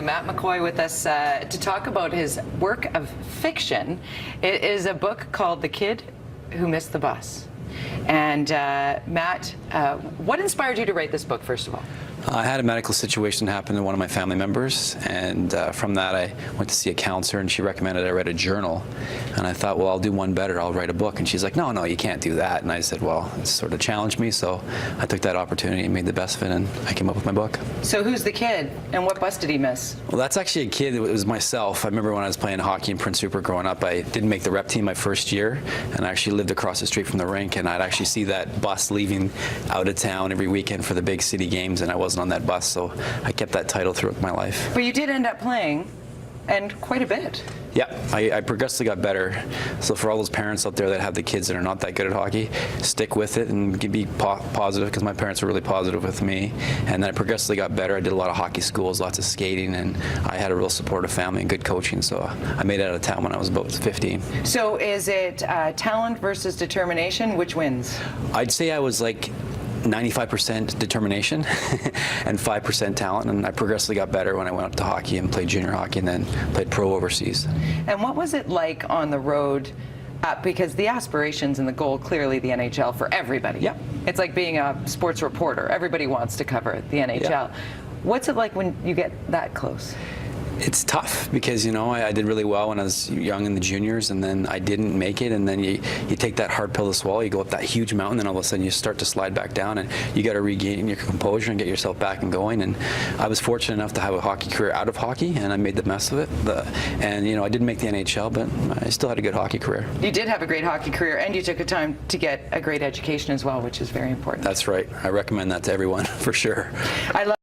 Matt McCoy with us to talk about his work of fiction. It is a book called The Kid Who Missed the Bus. And Matt, what inspired you to write this book, first of all? I had a medical situation happen to one of my family members, and from that I went to see a counselor, and she recommended I write a journal. And I thought, well, I'll do one better, I'll write a book. And she's like, no, you can't do that. And I said, well, it sort of challenged me, so I took that opportunity and made the best of it, and I came up with my book. So who's the kid, and what bus did he miss? Well, that's actually a kid. It was myself. I remember when I was playing hockey in Prince Rupert growing up, I didn't make the rep team my first year, and I actually lived across the street from the rink, and I'd actually see that bus leaving out of town every weekend for the big city games, and I wasn't on that bus, so I kept that title throughout my life. But you did end up playing, and quite a bit. Yeah, I progressively got better. So for all those parents out there that have the kids that are not that good at hockey, stick with it and be positive, because my parents were really positive with me. And then I progressively got better. I did a lot of hockey schools, lots of skating, and I had a real supportive family and good coaching. So I made it out of town when I was about 15. So is it talent versus determination? Which wins? I'd say I was like 95% determination and 5% talent, and I progressively got better when I went up to hockey and played junior hockey and then played pro overseas. And what was it like on the road? Because the aspirations and the goal, clearly the NHL for everybody. Yeah. It's like being a sports reporter. Everybody wants to cover the NHL. Yeah. What's it like when you get that close? It's tough because, you know, I did really well when I was young in the juniors, and then I didn't make it, and then you take that hard pill to swallow. You go up that huge mountain, and all of a sudden you start to slide back down, and you got to regain your composure and get yourself back and going. And I was fortunate enough to have a hockey career out of hockey, and I made the best of it. And, you know, I didn't make the NHL, but I still had a good hockey career. You did have a great hockey career, and you took the time to get a great education as well, which is very important. That's right. I recommend that to everyone, for sure. I love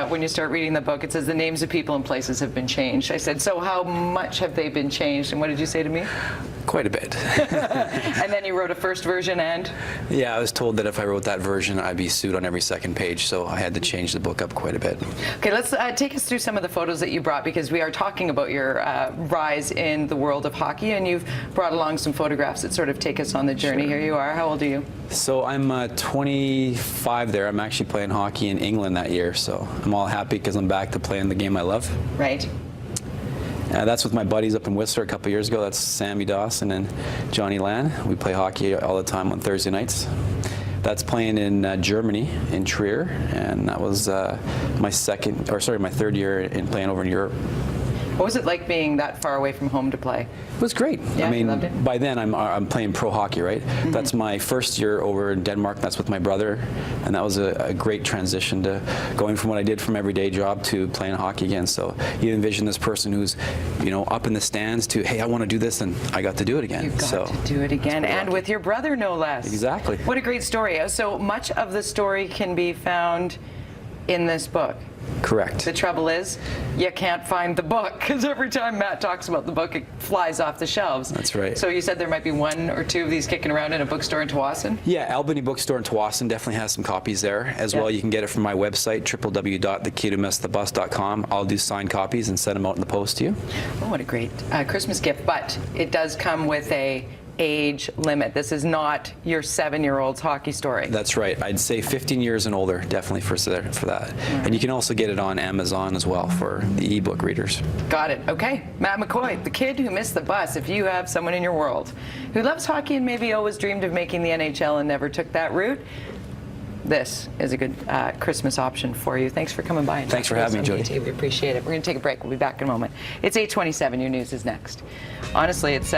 when you start reading the book, it says the names of people and places have been changed. I said, so how much have they been changed? And what did you say to me? Quite a bit. And then you wrote a first version, and? Yeah, I was told that if I wrote that version, I'd be sued on every second page, so I had to change the book up quite a bit. Okay, let's take us through some of the photos that you brought, because we are talking about your rise in the world of hockey, and you've brought along some photographs that sort of take us on the journey. Sure. Here you are. How old are you? So I'm 25 there. I'm actually playing hockey in England that year, so I'm all happy because I'm back to playing the game I love. Right. That's with my buddies up in Whistler a couple years ago. That's Sammy Dawson and Johnny Land. We play hockey all the time on Thursday nights. That's playing in Germany, in Trier, and that was my third year in playing over in Europe. What was it like being that far away from home to play? It was great. Yeah, I mean, loved it? by then I'm playing pro hockey, right? Mm-hmm. That's my first year over in Denmark. That's with my brother, and that was a great transition to going from what I did from everyday job to playing hockey again. So you envision this person who's, you know, up in the stands to, hey, I want to do this, and I got to do it again. You got to do it again, and with your brother, no less. Exactly. What a great story. So much of the story can be found in this book. Correct. The trouble is, you can't find the book, because every time Matt talks about the book, it flies off the shelves. That's right. So you said there might be one or two of these kicking around in a bookstore in Tsawwassen? Yeah, Albany Bookstore in Tsawwassen definitely has some copies there. As well, you can get it from my website, www.thekidwhomissedthebus.com. I'll do signed copies and send them out in the post to you. Oh, what a great Christmas gift. But it does come with a age limit. This is not your 7-year-old's hockey story. That's right. I'd say 15 years and older, definitely for that. Right. And you can also get it on Amazon as well for the ebook readers. Got it. Okay. Matt McCoy, The Kid Who Missed the Bus. If you have someone in your world who loves hockey and maybe always dreamed of making the NHL and never took that route, this is a good Christmas option for you. Thanks for coming by. And thanks for having me, Jody. We appreciate it. We're going to take a break. We'll be back in a moment. It's 8:27. Your news is next. Honestly, it's